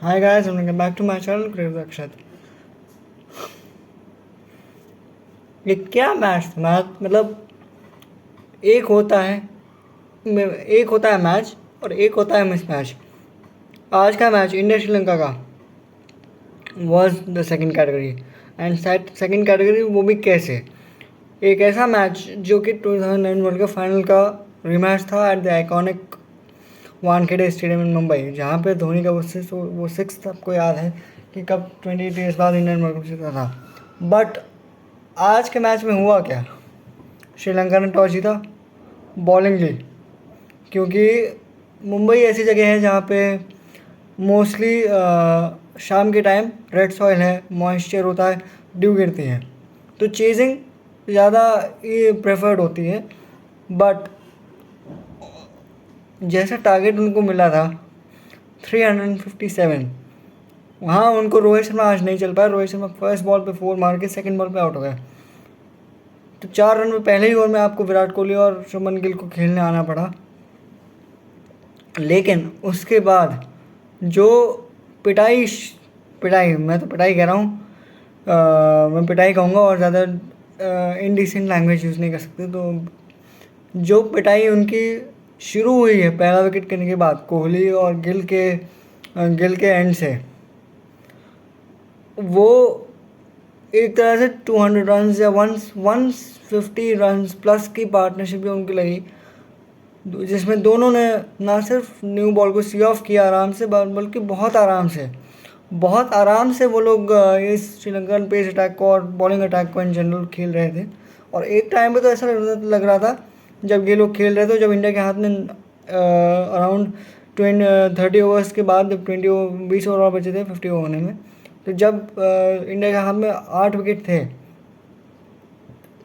Hi guys, welcome back to my channel cricket Akshat. ये क्या match था? मैच मतलब एक होता है एक होता है मैच और एक होता है मिस मैच। आज का मैच इंडिया श्रीलंका का was the second category and second category, वो भी कैसे? एक ऐसा मैच जो कि 2009 वर्ल्ड कप फाइनल का रिमैच था at the iconic Wankhede stadium इन मुंबई, जहाँ पे धोनी का वो सिक्स आपको याद है कि कब 28 ईयर्स बाद इंडियन वर्ल्ड कप जीता था। बट आज के मैच में हुआ क्या? श्रीलंका ने टॉस जीता, बॉलिंग ली, क्योंकि मुंबई ऐसी जगह है जहाँ पे मोस्टली शाम के टाइम रेड सॉइल है, मॉइस्चर होता है, ड्यू गिरती है, तो चेजिंग ज़्यादा ये प्रेफर्ड होती है। बट जैसा टारगेट उनको मिला था 357, वहाँ उनको रोहित शर्मा आज नहीं चल पाया। रोहित शर्मा फर्स्ट बॉल पे 4 मार के सेकंड बॉल पे आउट हो गया। तो 4 रन में पहले ही ओवर में आपको विराट कोहली और शुभमन गिल को खेलने आना पड़ा। लेकिन उसके बाद जो पिटाई पिटाई मैं तो पिटाई कह रहा हूँ, मैं पिटाई कहूँगा और ज़्यादा इनडिसेंट लैंग्वेज यूज़ नहीं कर सकते। तो जो पिटाई उनकी शुरू हुई है पहला विकेट करने के बाद कोहली और गिल के एंड से, वो एक तरह से 200 रन या 150 रन प्लस की पार्टनरशिप भी उनकी लगी, जिसमें दोनों ने ना सिर्फ न्यू बॉल को सी ऑफ किया आराम से, बल्कि बहुत आराम से वो लोग इस श्रीलंकन पेस अटैक को और बॉलिंग अटैक को इन जनरल खेल रहे थे। और एक टाइम पे तो ऐसा लग रहा था जब ये लोग खेल रहे थे, जब इंडिया के हाथ में अराउंड 30 ओवर्स के बाद, जब 20 ओवर बचे थे 50 ओवर होने में, तो जब इंडिया के हाथ में 8 विकेट थे,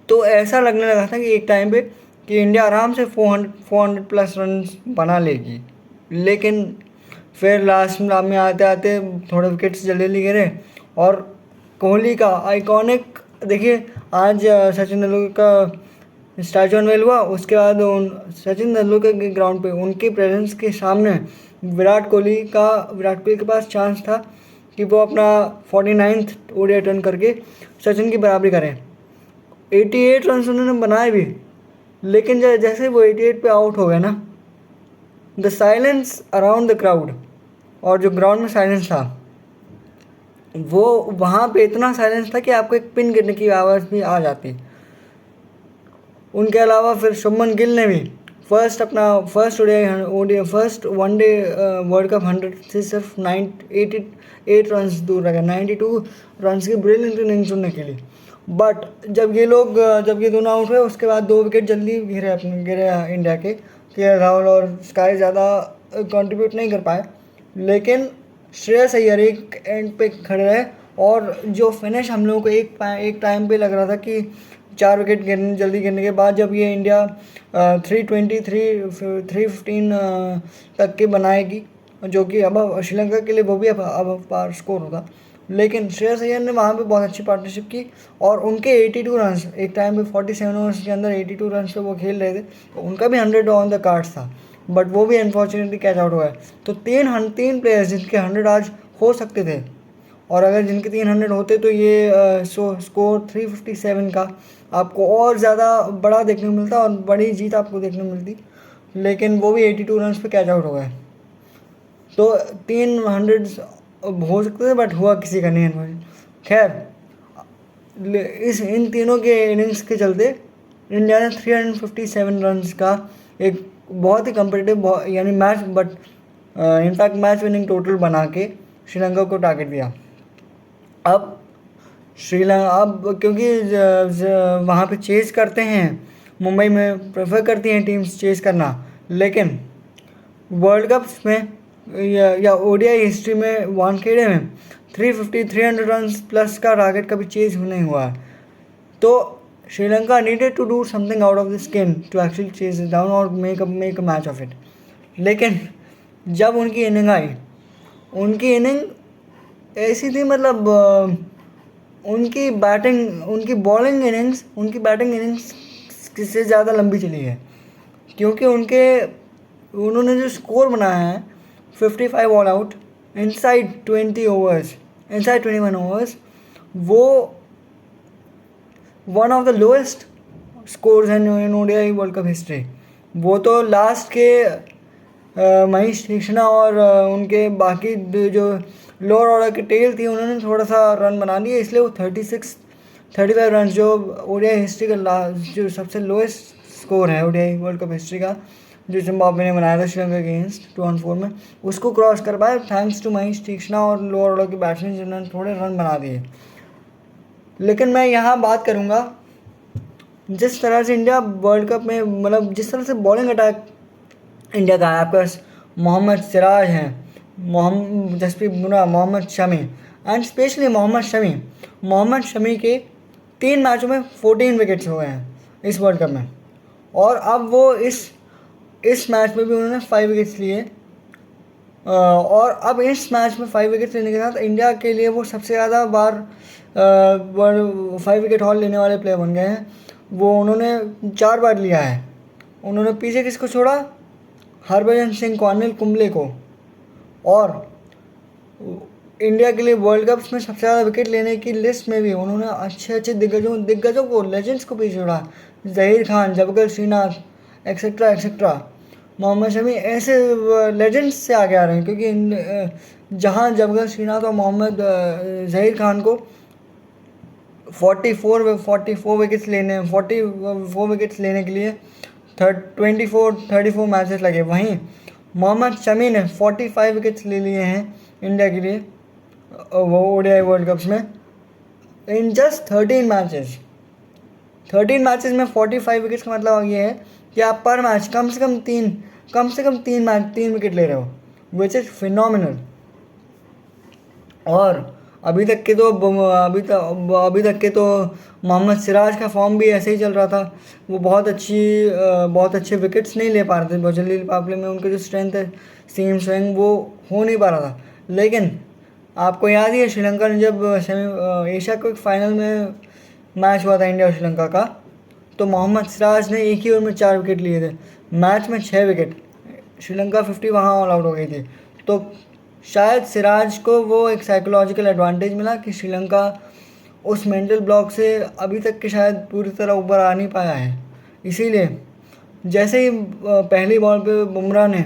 तो ऐसा लगने लगा था कि एक टाइम पे कि इंडिया आराम से 400 प्लस रन बना लेगी। लेकिन फिर लास्ट में आते आते थोड़े विकेट्स जल्दी गिरे और कोहली का आइकॉनिक, देखिए आज सचिन तेंदुलकर का स्टैचू अनवेल हुआ, उसके बाद सचिन तेंदुलकर के ग्राउंड पे उनकी प्रेजेंस के सामने विराट कोहली के पास चांस था कि वो अपना 49th ओडीआई टर्न करके सचिन की बराबरी करें। 88 रन उन्होंने बनाए भी, लेकिन जैसे वो 88 पे आउट हो गए ना, the silence around the crowd, और जो ग्राउंड में साइलेंस था वो वहाँ पे इतना साइलेंस था कि आपको एक पिन गिरने की आवाज़ भी आ जाती। उनके अलावा फिर शुभमन गिल ने भी फर्स्ट वनडे वर्ल्ड कप 100 से सिर्फ 88 रन दूर रह गए, 92 रन की ब्रिलियंट इनिंग्स उन्होंने खेली। बट जब ये दोनों आउट हुए, उसके बाद 2 विकेट जल्दी गिरे इंडिया के राहुल और स्काई ज़्यादा कंट्रीब्यूट नहीं कर पाए। लेकिन श्रेयस अय्यर एक एंड पे खड़े रहे, और जो फिनिश हम लोगों को एक टाइम पे लग रहा था कि 4 विकेट जल्दी गिरने के बाद जब ये इंडिया 315 तक के बनाएगी, जो कि अब श्रीलंका के लिए वो भी अब पार स्कोर होगा। लेकिन श्रेयस अय्यर ने वहाँ पे बहुत अच्छी पार्टनरशिप की और उनके 82 रन, एक टाइम पे 47 ओवर्स के अंदर 82 रन पे वो खेल रहे थे, तो उनका भी 100 ऑन द कार्ड्स था, बट वो भी अनफॉर्चुनेटली कैच आउट हुआ है। तो तीन प्लेयर्स जिनके 100 आज हो सकते थे, और अगर जिनके 300 होते तो ये स्कोर 357 का आपको और ज़्यादा बड़ा देखने को मिलता और बड़ी जीत आपको देखने को मिलती। लेकिन वो भी 82 रन पे कैच आउट हो गए। तो 300 हो सकते थे, बट हुआ किसी का नहीं। खैर, इन तीनों के इनिंग्स के चलते इंडिया ने 357 रन का एक बहुत ही कम्पिटिटिव यानी match, but in fact match winning total बना के श्रीलंका को टारगेट दिया। अब क्योंकि वहाँ पे चेस करते हैं, मुंबई में प्रेफर करती हैं टीम्स चेस करना, लेकिन वर्ल्ड कप्स में या ओडीआई हिस्ट्री में वानखेड़े में 300 रन प्लस का टारगेट कभी चेज नहीं हुआ है। तो Sri Lanka needed to do something out of the skin to actually chase it down और make a match of it. लेकिन जब उनकी इनिंग आई, उनकी इनिंग ऐसी थी, मतलब उनकी बैटिंग इनिंग्स से ज़्यादा लंबी चली है, क्योंकि उन्होंने जो स्कोर बनाया है 55 ऑल आउट, इनसाइड 21 ओवर्स वो one of the lowest scores हैं in ODI world cup history. वो तो लास्ट के महेश तीक्ष्णा और उनके बाकी जो लोअर ऑर्डर की टेल थी उन्होंने थोड़ा सा रन बना लिए, इसलिए वो 35 रन जो ओडीआई हिस्ट्री का जो सबसे लोएस्ट स्कोर है ओडीआई वर्ल्ड कप हिस्ट्री का, जो जिम्बाब्वे ने बनाया था श्रीलंका अगेंस्ट 2-4 में, उसको क्रॉस कर पाए थैंक्स टू महेश तीक्ष्णा और लोअर ऑर्डर के बैट्समैन जिन्होंने थोड़े रन बना दिए। लेकिन मैं यहाँ बात करूँगा जिस तरह से इंडिया वर्ल्ड कप में, मतलब जिस तरह से बॉलिंग अटैक इंडिया का है, आपके पास मोहम्मद सिराज हैं, जसप्रीत बुमराह, मोहम्मद शमी एंड स्पेशली मोहम्मद शमी के 3 मैचों में 14 विकेट्स हुए हैं इस वर्ल्ड कप में, और अब वो इस मैच में भी उन्होंने 5 विकेट्स लिए, और अब इस मैच में 5 विकेट्स लेने के साथ इंडिया के लिए वो सबसे ज़्यादा बार 5 विकेट हॉल लेने वाले प्लेयर बन गए हैं। वो उन्होंने 4 बार लिया है। उन्होंने पीछे किसको छोड़ा? हरभजन सिंह को, अनिल कुंबले को, और इंडिया के लिए वर्ल्ड कप्स में सबसे ज़्यादा विकेट लेने की लिस्ट में भी उन्होंने अच्छे दिग्गजों को, लेजेंड्स को पीछे छोड़ा। जहीर खान, जबगल श्रीनाथ एक्सेट्रा मोहम्मद शमी ऐसे लेजेंड्स से आगे आ रहे हैं, क्योंकि जहां जबगल श्रीनाथ और मोहम्मद जहीर खान को 44 विकेट्स लेने के लिए 34 मैचेस लगे, वहीं मोहम्मद शमी ने 45 विकेट्स ले लिए हैं इंडिया के लिए वो ओडीआई वर्ल्ड कप्स में इन जस्ट 13 मैचेस में 45 विकेट्स का मतलब ये है कि आप पर मैच कम से कम 3 विकेट ले रहे हो, विच इज़ फिनोमिनल। और अभी तक के तो मोहम्मद सिराज का फॉर्म भी ऐसे ही चल रहा था। वो बहुत अच्छे विकेट्स नहीं ले पा रहे थे, बहुत जल्दी मुकाबले में उनका जो स्ट्रेंथ है, सीम स्विंग, वो हो नहीं पा रहा था। लेकिन आपको याद ही है श्रीलंका ने जब एशिया कप फाइनल में मैच हुआ था इंडिया और श्रीलंका का, तो मोहम्मद सिराज ने एक ही ओवर में 4 विकेट लिए थे, मैच में 6 विकेट, श्रीलंका 50 वहाँ ऑल आउट हो गई थी। तो शायद सिराज को वो एक साइकोलॉजिकल एडवांटेज मिला कि श्रीलंका उस मेंटल ब्लॉक से अभी तक के शायद पूरी तरह ऊपर आ नहीं पाया है। इसीलिए जैसे ही पहली बॉल पे बुमराह ने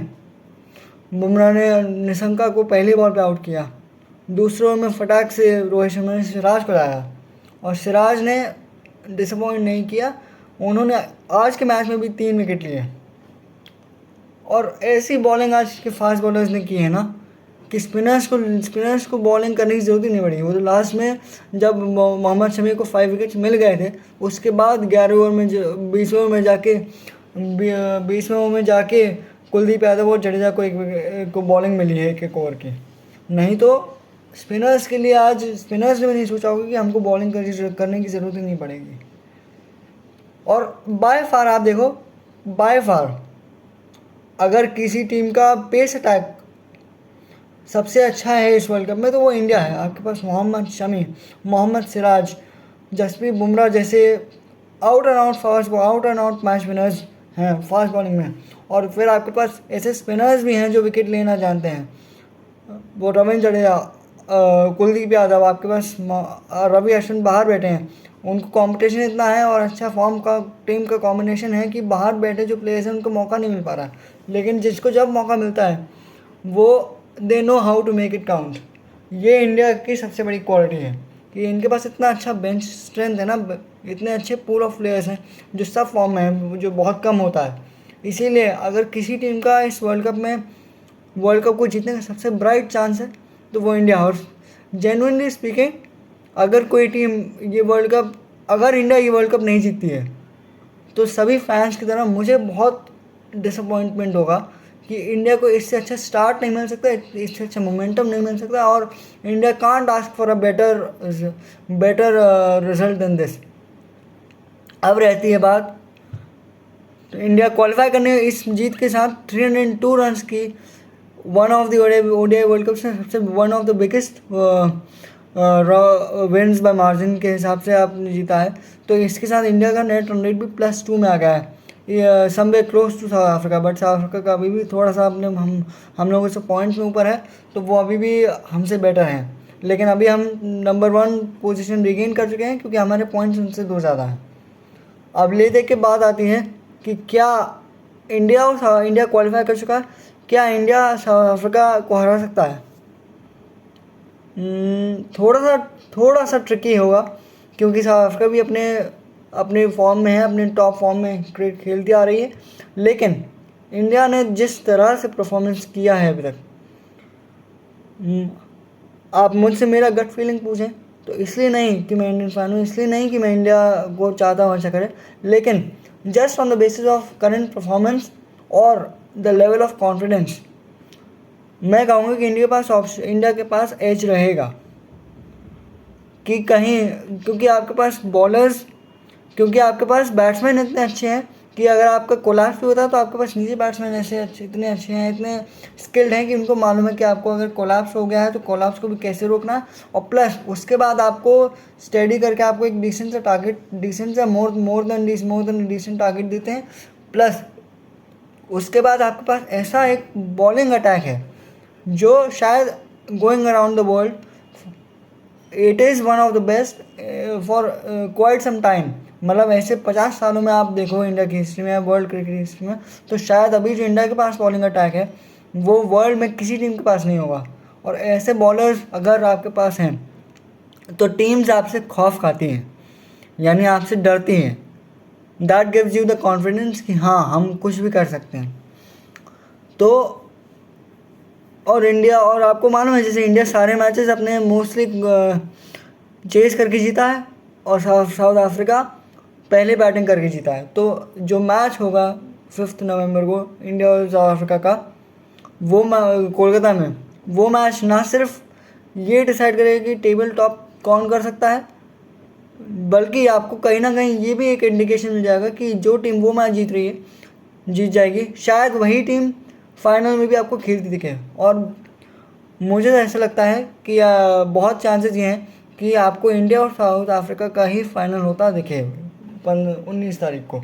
निशंका को पहली बॉल पे आउट किया, दूसरे ओवर में फटाक से रोहित शर्मा ने सिराज को लाया और सिराज ने डिसअपॉइंट नहीं किया। उन्होंने आज के मैच में भी 3 विकेट लिए, और ऐसी बॉलिंग आज के फास्ट बॉलर्स ने की है ना कि स्पिनर्स को बॉलिंग करने की ज़रूरत ही नहीं पड़ी। वो तो लास्ट में जब मोहम्मद शमी को 5 विकेट्स मिल गए थे, उसके बाद 20वें ओवर में जाके कुलदीप यादव और जडेजा को बॉलिंग मिली है एक ओवर की। नहीं तो स्पिनर्स के लिए आज स्पिनर्स ने भी नहीं सोचा होगा कि हमको बॉलिंग करने की ज़रूरत ही नहीं पड़ेगी। और बाय फार आप देखो, अगर किसी टीम का पेस अटैक सबसे अच्छा है इस वर्ल्ड कप में तो वो इंडिया है। आपके पास मोहम्मद शमी, मोहम्मद सिराज, जसप्रीत बुमराह जैसे out and out match winners हैं फास्ट बॉलिंग में, और फिर आपके पास ऐसे स्पिनर्स भी हैं जो विकेट लेना जानते हैं, वो रविंद्र जडेजा, कुलदीप यादव, आपके पास रवि अश्विन बाहर बैठे हैं, उनको कंपटीशन इतना है और अच्छा फॉर्म का टीम का कॉम्बिनेशन है कि बाहर बैठे जो प्लेयर्स हैं उनको मौका नहीं मिल पा रहा है, लेकिन जिसको जब मौका मिलता है वो they know how to make it count. ये इंडिया की सबसे बड़ी क्वालिटी है कि इनके पास इतना अच्छा बेंच स्ट्रेंथ है ना, इतने अच्छे पूल ऑफ प्लेयर्स हैं जो सब फॉर्म में हैं, जो बहुत कम होता है। इसीलिए अगर किसी टीम का इस वर्ल्ड कप को जीतने का सबसे ब्राइट चांस है तो वो इंडिया। और जेन्युइनली स्पीकिंग, अगर कोई टीम अगर इंडिया ये वर्ल्ड कप नहीं जीतती है तो सभी फैंस की तरह मुझे बहुत डिसअपॉइंटमेंट होगा कि इंडिया को इससे अच्छा स्टार्ट नहीं मिल सकता, इससे अच्छा मोमेंटम नहीं मिल सकता, और India can't ask for a better result than this. अब रहती है बात, तो इंडिया क्वालिफाई करने इस जीत के साथ 302 रन्स की one of the ODI world cup से सबसे one of the biggest wins bye margin के हिसाब से आपने जीता है। तो इसके साथ इंडिया का नेट रन रेट भी +2 में आ गया है। Someway close to South Africa, but South Africa का अभी भी थोड़ा सा अपने हम लोगों से पॉइंट्स में ऊपर है, तो वो अभी भी हमसे बेटर हैं। लेकिन अभी हम नंबर 1 पोजीशन रिगेन कर चुके हैं क्योंकि हमारे पॉइंट्स उनसे 2 ज़्यादा हैं। अब ले देख के बात आती है कि क्या इंडिया क्वालिफाई कर चुका है, क्या इंडिया साउथ अफ्रीका को हरा सकता है? थोड़ा सा ट्रिकी होगा क्योंकि साउथ अफ्रीका भी अपने फॉर्म में है, अपने टॉप फॉर्म में क्रिकेट खेलती आ रही है। लेकिन इंडिया ने जिस तरह से परफॉर्मेंस किया है अभी तक, आप मुझसे मेरा गट फीलिंग पूछें तो इसलिए नहीं कि मैं इंडियन फैन हूँ, इसलिए नहीं कि मैं इंडिया को चाहता हूँ अच्छा करे, लेकिन just on the basis of current performance और द लेवल ऑफ कॉन्फिडेंस, मैं कहूँगा कि इंडिया के पास एज रहेगा। कि कहीं क्योंकि आपके पास बैट्समैन इतने अच्छे हैं कि अगर आपका कोलैप्स भी होता है तो आपके पास नीचे बैट्समैन इतने अच्छे हैं, इतने स्किल्ड हैं कि उनको मालूम है कि आपको अगर कोलैप्स हो गया है तो कोलैप्स को भी कैसे रोकना है, और प्लस उसके बाद आपको स्टडी करके आपको एक डिसेंट सा मोर देन डिसेंट टारगेट देते हैं। प्लस उसके बाद आपके पास ऐसा एक बॉलिंग अटैक है जो शायद going around the world it is one of the best for quite some time. मतलब ऐसे 50 सालों में आप देखो इंडिया की हिस्ट्री में, वर्ल्ड क्रिकेट हिस्ट्री में, तो शायद अभी जो इंडिया के पास बॉलिंग अटैक है वो वर्ल्ड में किसी टीम के पास नहीं होगा। और ऐसे बॉलर्स अगर आपके पास हैं तो टीम्स आपसे खौफ खाती हैं, यानी आपसे डरती हैं। That gives you the confidence कि हाँ हम कुछ भी कर सकते हैं। तो और आपको मालूम है जैसे इंडिया सारे मैचेस अपने मोस्टली चेस करके जीता है और साउथ अफ्रीका पहले बैटिंग करके जीता है। तो जो मैच होगा 5 नवंबर को इंडिया और साउथ अफ्रीका का, वो कोलकाता में, वो मैच ना सिर्फ ये डिसाइड करेगा कि टेबल टॉप कौन कर सकता है, बल्कि आपको कहीं ना कहीं ये भी एक इंडिकेशन मिल जाएगा कि जो टीम वो मैच जीत जाएगी, शायद वही टीम फाइनल में भी आपको खेलती दिखे। और मुझे ऐसा लगता है कि बहुत चांसेस ये हैं कि आपको इंडिया और साउथ अफ्रीका का ही फाइनल होता दिखे 19 तारीख को।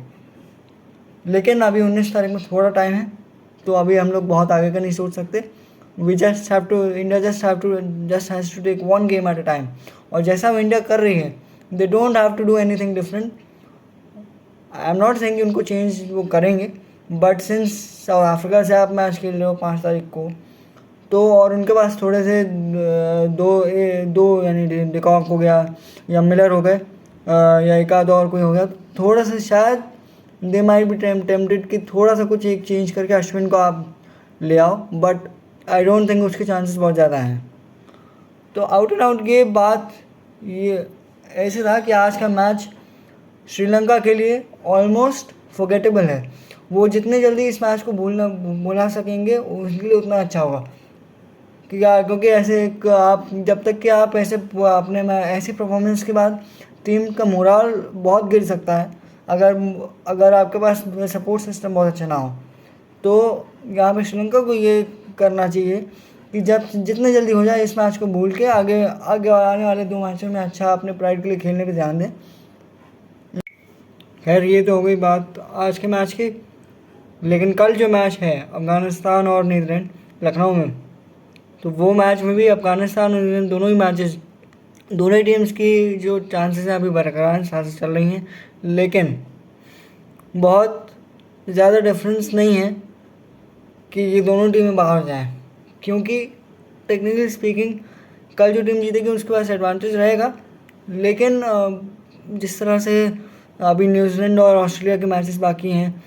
लेकिन अभी 19 तारीख में थोड़ा टाइम है, तो अभी हम लोग बहुत आगे का नहीं सोच सकते। India just has to take 1 game at a time. और जैसा वो इंडिया कर रही है, they don't have to do anything different. I am not saying कि उनको चेंज वो करेंगे, बट सिंस साउथ अफ्रीका से आप मैच खेल रहे हो 5 तारीख को, तो और उनके पास थोड़े से दो यानी डिकॉक हो गया या मिलर हो गए या एक आध और कोई हो गया, थोड़ा सा शायद दे माइट बी टेम्पटेड कि थोड़ा सा कुछ एक चेंज करके अश्विन को आप ले आओ, बट आई डोंट थिंक उसके चांसेस बहुत ज़्यादा हैं। तो आउट एंड आउट ये बात ये ऐसे था कि आज का मैच श्रीलंका के लिए ऑलमोस्ट फॉरगेटेबल है। वो जितने जल्दी इस मैच को भुला सकेंगे उसके लिए उतना अच्छा होगा। क्योंकि ऐसे आप जब तक कि आप ऐसे अपने में ऐसी परफॉर्मेंस के बाद टीम का मोराल बहुत गिर सकता है अगर आपके पास सपोर्ट सिस्टम बहुत अच्छा ना हो। तो यहाँ पे श्रीलंका को ये करना चाहिए कि जितने जल्दी हो जाए इस मैच को भूल के आगे आने वाले 2 मैचों में अच्छा अपने प्राइड के लिए खेलने पे ध्यान दें। खैर ये तो हो गई बात आज के मैच की। लेकिन कल जो मैच है अफ़गानिस्तान और नीदरलैंड लखनऊ में, तो वो मैच में भी अफ़गानिस्तान और न्यूजीलैंड दोनों ही टीम्स की जो चांसेस हैं अभी बरकरार सांसें चल रही हैं, लेकिन बहुत ज़्यादा डिफरेंस नहीं है कि ये दोनों टीमें बाहर जाएं, क्योंकि टेक्निकली स्पीकिंग कल जो टीम जीतेगी उसके पास एडवांटेज रहेगा। लेकिन जिस तरह से अभी न्यूजीलैंड और ऑस्ट्रेलिया के मैचेस बाकी हैं,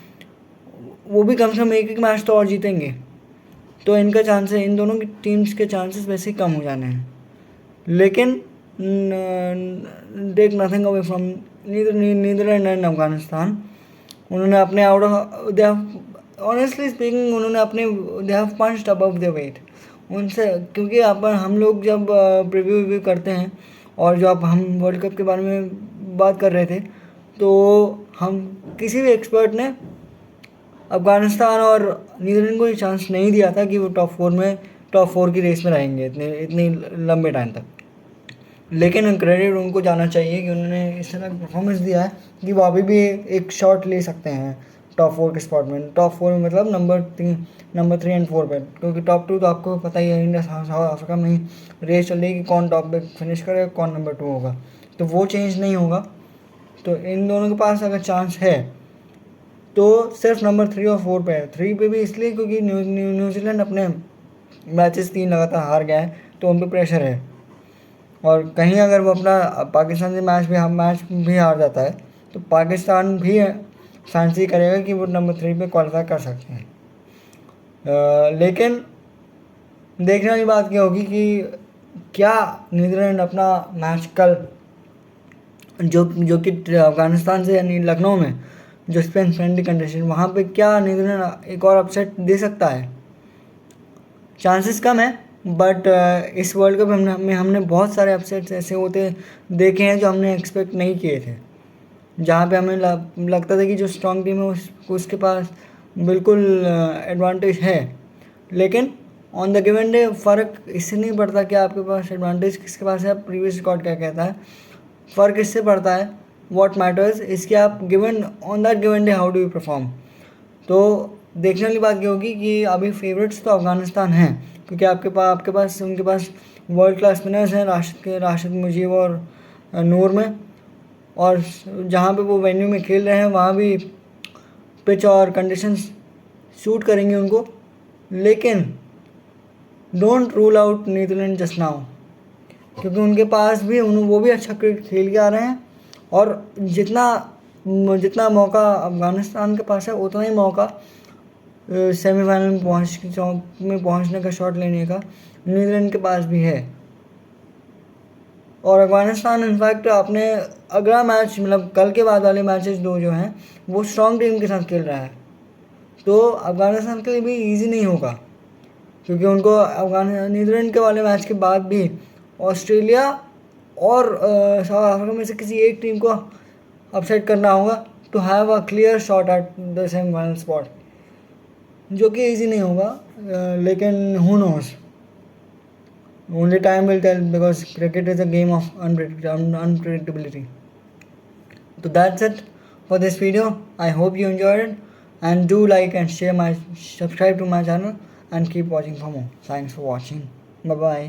वो भी कम से कम एक मैच तो और जीतेंगे, तो इन दोनों की टीम्स के चांसेस वैसे ही कम हो जाने हैं। लेकिन take nothing away from Netherland and Afghanistan, उन्होंने अपने honestly speaking they have punched above their weight उनसे। क्योंकि हम लोग जब प्रीव्यू करते हैं और जब हम वर्ल्ड कप के बारे में बात कर रहे थे, तो हम किसी भी एक्सपर्ट ने अफ़गानिस्तान और नीदरलैंड को ये चांस नहीं दिया था कि वो टॉप 4 की रेस में रहेंगे इतनी लंबे टाइम तक। लेकिन क्रेडिट उनको जाना चाहिए कि उन्होंने इस तरह का परफॉर्मेंस दिया है कि वो अभी भी एक शॉट ले सकते हैं टॉप 4 के स्पॉट में। टॉप 4 में मतलब नंबर 3 एंड 4 पे, क्योंकि टॉप 2 तो आपको पता ही है, इंडिया साउथ अफ्रीका में ही रेस चल रही है कि कौन टॉप पे फिनिश करेगा, कौन नंबर 2 होगा, तो वो चेंज नहीं होगा। तो इन दोनों के पास अगर चांस है तो सिर्फ नंबर 3 और 4 पे है। 3 पे भी इसलिए क्योंकि न्यूजीलैंड अपने मैचेस 3 लगातार हार गया है, तो उन पर प्रेशर है। और कहीं अगर वो अपना पाकिस्तान से मैच भी हार जाता है तो पाकिस्तान भी फैंसी करेगा कि वो नंबर 3 पे क्वालिफाई कर सकते हैं। लेकिन देखने वाली बात क्या होगी कि क्या न्यूजीलैंड अपना मैच कल जो कि अफगानिस्तान से यानी लखनऊ में जो स्पेन फ्रेंडली कंडीशन, वहाँ पे क्या न्यूजीलैंड एक और अपसेट दे सकता है? चांसेस कम है, बट इस वर्ल्ड कप में हमने बहुत सारे अपसेट्स ऐसे होते देखे हैं जो हमने एक्सपेक्ट नहीं किए थे, जहाँ पे हमें लगता था कि जो स्ट्रॉन्ग टीम है उसके पास बिल्कुल एडवांटेज है। लेकिन ऑन द गिवन डे फ़र्क इससे नहीं पड़ता कि आपके पास एडवांटेज किसके पास है, प्रीवियस रिकॉर्ड क्या कहता है। फ़र्क इससे पड़ता है, व्हाट मैटर्स इसके आप given on that given day how do you perform. तो देखने वाली बात ये होगी कि अभी फेवरेट्स तो अफगानिस्तान हैं, क्योंकि उनके पास वर्ल्ड क्लास स्पिनर्स हैं, राशिद मुजीब और नूर में। और जहाँ पे वो वेन्यू में खेल रहे हैं वहाँ भी पिच और कंडीशंस सूट करेंगे उनको। लेकिन don't rule out New Zealand just now, क्योंकि उनके पास भी वो भी अच्छा क्रिकेट खेल के आ रहे हैं। और जितना मौका अफगानिस्तान के पास है उतना ही मौका सेमीफाइनल में पहुंचने का, शॉट लेने का न्यूजीलैंड के पास भी है। और अफगानिस्तान इनफैक्ट अपने अगला मैच मतलब कल के बाद वाले मैचेस 2 जो हैं वो स्ट्रॉन्ग टीम के साथ खेल रहा है, तो अफगानिस्तान के लिए भी इजी नहीं होगा, क्योंकि उनको न्यूजीलैंड के वाले मैच के बाद भी ऑस्ट्रेलिया और साउथ अफ्रीका में से किसी एक टीम को अपसेट करना होगा to have a clear shot at the semifinal spot, जो कि इजी नहीं होगा। लेकिन who knows, only time will tell, because cricket is a game of unpredictability. So that's it for this video. I hope you enjoyed it, and do like and subscribe to my channel and keep watching for more. Thanks for watching. Bye bye.